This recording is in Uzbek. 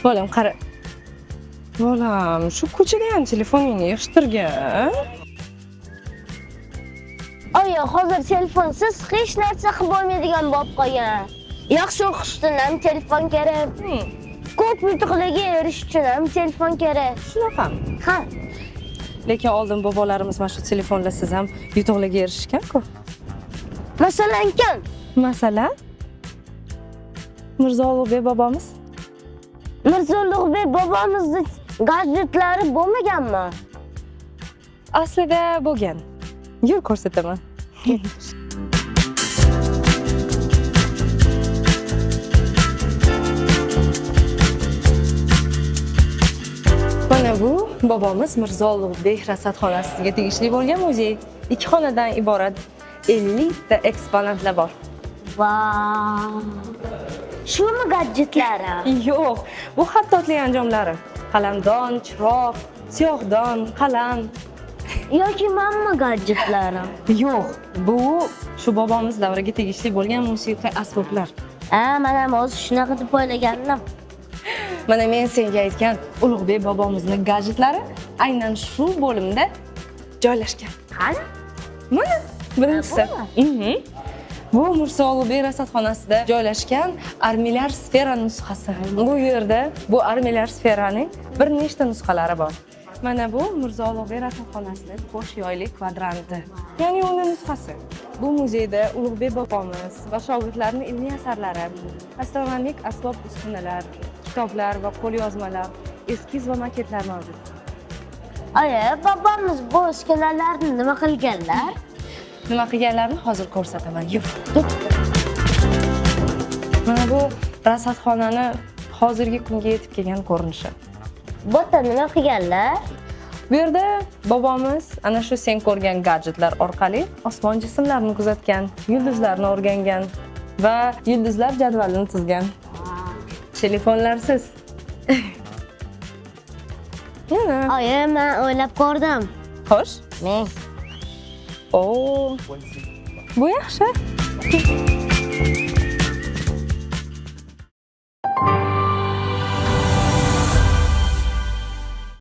Bolam qara. Bolam, shu ko'chada ham telefoningni yig'ishtirgan. Oyi, hozir telefonsiz hech narsa qilib bo'lmaydigan bo'lib qolgan. Yaxshi o'qish uchun ham telefon kerak. Ko'p yutuqlarga erishish uchun ham telefon kerak. Shunaqami? Ha. Lekin oldin bobolarimiz mana shu telefonlarsiz ham yutuqlarga erishgan-ku. Masalan kim? Masalan, Mirzo Ulug'bek bobomiz. Mirzo Ulug'bek bobomizning gadjetlari bo'lmaganmi? Aslida bo'lgan. Yur ko'rsataman. Mana bu bobomiz Mirzo Ulug'bek rasadxonasiga tegishli bo'lgan muzey. 2 xonadan iborat 50 ta eksponatlar bor. Vau! Shumi gadjetlari? Yo'q, bu xattotlik anjomlari. Qalamdon, chiroq, siyohdon, qalam. Yoki mamma gadjetlari? Yo'q, bu shu bobomiz davriga tegishli bo'lgan musiqiy asboblar. Mana ham hozir shunaqa deb o'ylagandim. Mana men senga aytgan Ulug'bek bobomizning gadjetlari aynan shu bo'limda joylashgan. Qani? Mana birinchisi. Bu Mirzo Ulug'bek rasadxonasida joylashgan armilar sfera nusxasi. Bu yerda bu armilar sferaning bir nechta nusxalari bor. Mana bu Mirzo Ulug'bek rasadxonasining qo'sh yoyli kvadranti. Ya'ni uning nusxasi. Bu muzeyda Ulug'bek bobomiz va shogirdlarining ilmiy asarlari, astronomik asbob uskunalar, kitoblar va qo'lyozmalar, eskiz va maketlar mavjud. Oyi, bobomiz bu uskunalarni nima qilganlar? Nima qilganlarini hozir ko'rsataman. Yur. Mana bu rasadxonani hozirgi kunga yetib kelgan ko'rinishi. Bu yerda nima qilganlar? Bu yerda bobomiz ana shu sen ko'rgan gadjetlar orqali osmon jismlarini kuzatgan, yulduzlarni o'rgangan va yulduzlar jadvalini tuzgan. Telefonlarsiz. Yana. Oyi, men o'ylab ko'rdim. Xo'sh. Men Bu yaxshi.